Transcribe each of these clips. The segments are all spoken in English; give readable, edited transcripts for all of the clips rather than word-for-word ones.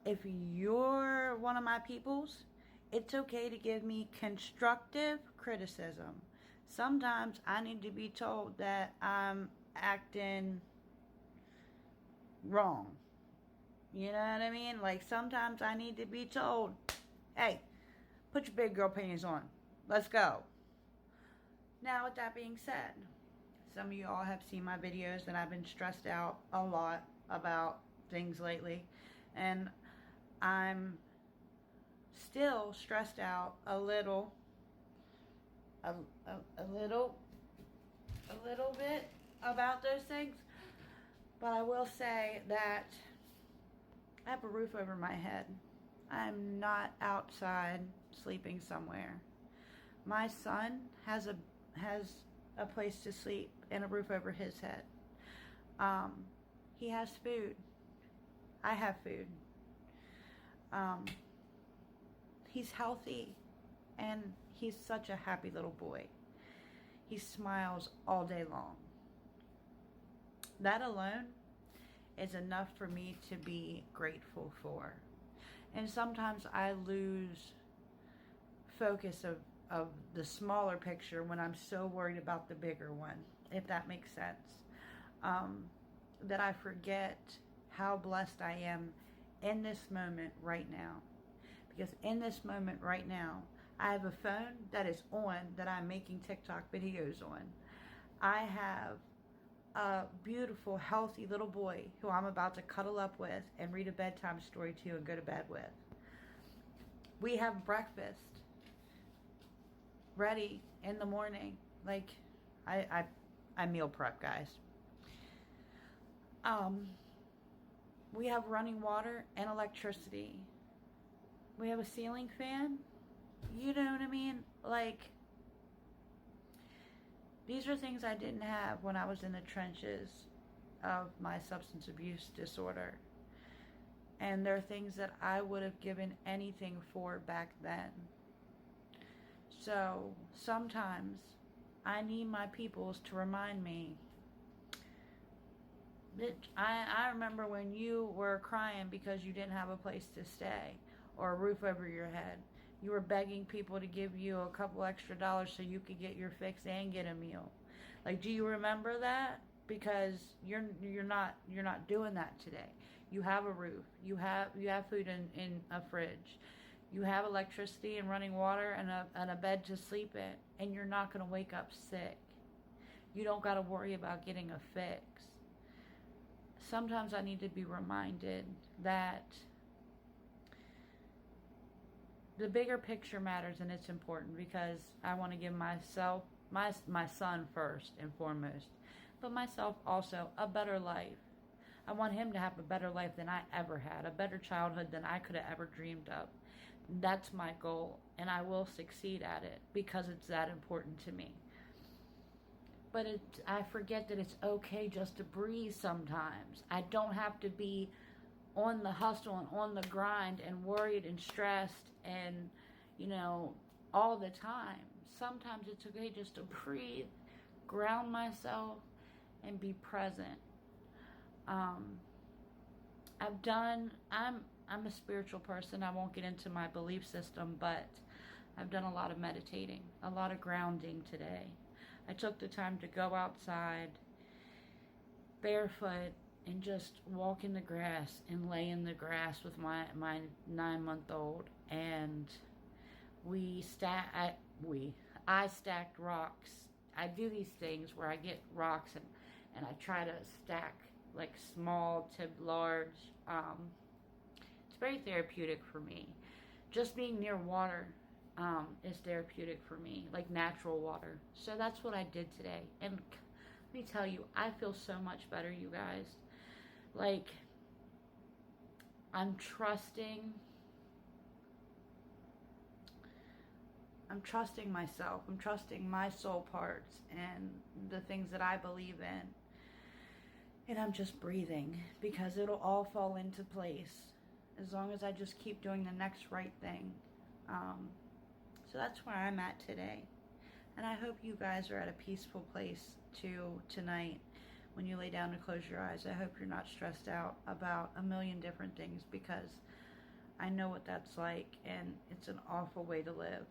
if you're one of my peoples, it's okay to give me constructive criticism. Sometimes I need to be told that I'm acting wrong. You know what I mean? Like, sometimes I need to be told, hey, put your big girl panties on. Let's go. Now, with that being said, some of you all have seen my videos that I've been stressed out a lot about things lately. And I'm still stressed out a little, a little bit about those things. But I will say that I have a roof over my head. I'm not outside sleeping somewhere. My son has a place to sleep and a roof over his head. Um, he has food. I have food. Um, he's healthy, and he's such a happy little boy. He smiles all day long. That alone is enough for me to be grateful for. And sometimes I lose focus of the smaller picture when I'm so worried about the bigger one, if that makes sense. That I forget how blessed I am in this moment right now. Because in this moment right now, I have a phone that is on that I'm making TikTok videos on. I have a beautiful, healthy little boy who I'm about to cuddle up with and read a bedtime story to and go to bed with. We have breakfast ready in the morning. Like, I meal prep, guys. We have running water and electricity. We have a ceiling fan. You know what I mean? Like, these are things I didn't have when I was in the trenches of my substance abuse disorder. And they're things that I would have given anything for back then. So sometimes I need my peoples to remind me that I remember when you were crying because you didn't have a place to stay or a roof over your head. You were begging people to give you a couple extra dollars so you could get your fix and get a meal. Like, do you remember that? Because you're not doing that today. You have a roof. You have food in a fridge. You have electricity and running water and a bed to sleep in, and you're not going to wake up sick. You don't got to worry about getting a fix. Sometimes I need to be reminded that the bigger picture matters, and it's important because I want to give myself, my son first and foremost, but myself also a better life. I want him to have a better life than I ever had, a better childhood than I could have ever dreamed of. That's my goal, and I will succeed at it because it's that important to me. But I forget that it's okay just to breathe sometimes. I don't have to be on the hustle and on the grind and worried and stressed and, all the time. Sometimes it's okay just to breathe, ground myself, and be present. I'm a spiritual person. I won't get into my belief system, but I've done a lot of meditating, a lot of grounding today. I took the time to go outside barefoot and just walk in the grass and lay in the grass with my 9-month-old, and I stacked rocks. I do these things where I get rocks and I try to stack like small to large. It's very therapeutic for me. Just being near water is therapeutic for me, like natural water. So that's what I did today. And let me tell you, I feel so much better, you guys. Like, I'm trusting myself. I'm trusting my soul parts and the things that I believe in. And I'm just breathing because it'll all fall into place as long as I just keep doing the next right thing. So that's where I'm at today. And I hope you guys are at a peaceful place too tonight when you lay down to close your eyes. I hope you're not stressed out about a million different things because I know what that's like, and it's an awful way to live.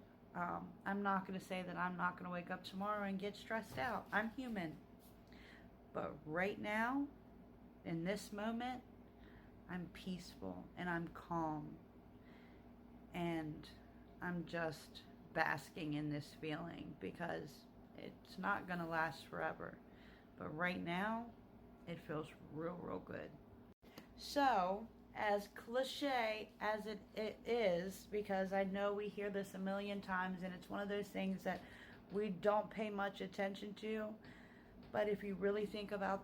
I'm not going to say that I'm not going to wake up tomorrow and get stressed out. I'm human. But right now, in this moment, I'm peaceful and I'm calm. And I'm just basking in this feeling because it's not going to last forever. But right now, it feels real, real good. So, as cliche as it is, because I know we hear this a million times and it's one of those things that we don't pay much attention to, but if you really think about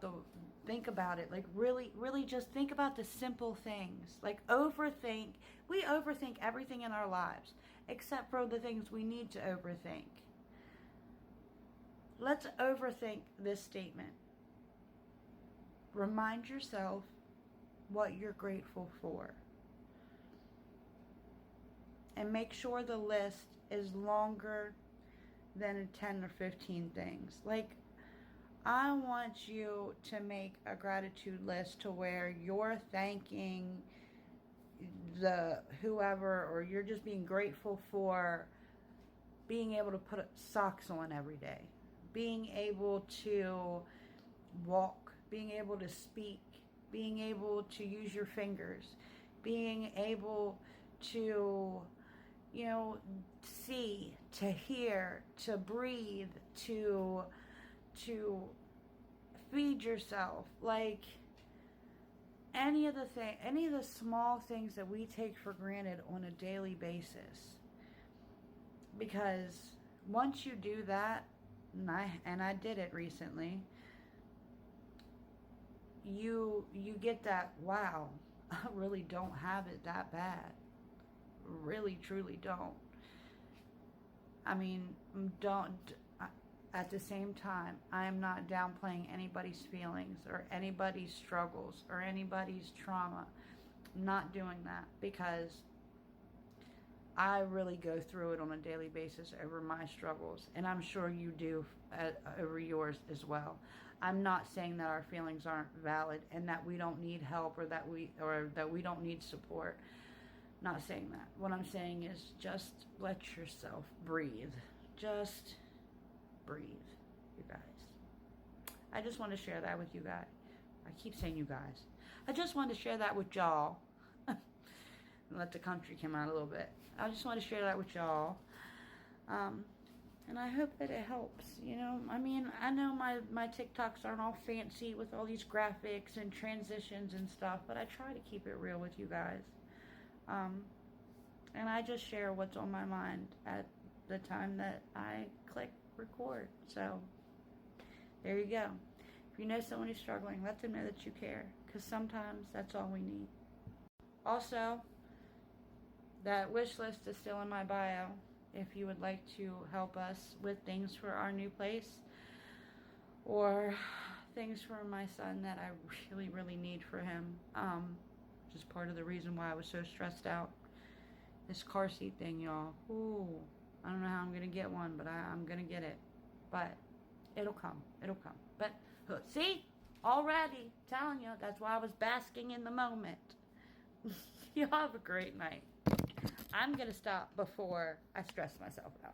it, like really just think about the simple things. Like we overthink everything in our lives except for the things we need to overthink. Let's overthink this statement. Remind yourself what you're grateful for. And make sure the list is longer than 10 or 15 things. Like, I want you to make a gratitude list to where you're thanking the whoever, or you're just being grateful for being able to put socks on every day, being able to walk, being able to speak, being able to use your fingers, being able to, see, to hear, to breathe, to feed yourself. Like, any of the small things that we take for granted on a daily basis. Because once you do that, and I did it recently, you get that, wow, I really don't have it that bad. Really, truly don't. I mean, at the same time, I am not downplaying anybody's feelings or anybody's struggles or anybody's trauma. I'm not doing that, because I really go through it on a daily basis over my struggles, and I'm sure you do over yours as well. I'm not saying that our feelings aren't valid and that we don't need help or that we don't need support. Not saying that. What I'm saying is just let yourself breathe. Just breathe, you guys. I just want to share that with you guys. I keep saying you guys. I just wanted to share that with y'all. And let the country come out a little bit. I just want to share that with y'all. And I hope that it helps, I mean, I know my TikToks aren't all fancy with all these graphics and transitions and stuff, but I try to keep it real with you guys. And I just share what's on my mind at the time that I click record. So, there you go. If you know someone who's struggling, let them know that you care, because sometimes that's all we need. Also, that wish list is still in my bio if you would like to help us with things for our new place, or things for my son that I really, really need for him. Just part of the reason why I was so stressed out. This car seat thing, y'all. Ooh, I don't know how I'm going to get one, but I'm going to get it. But it'll come. It'll come. But, see? Already. Telling you. That's why I was basking in the moment. Y'all have a great night. I'm going to stop before I stress myself out.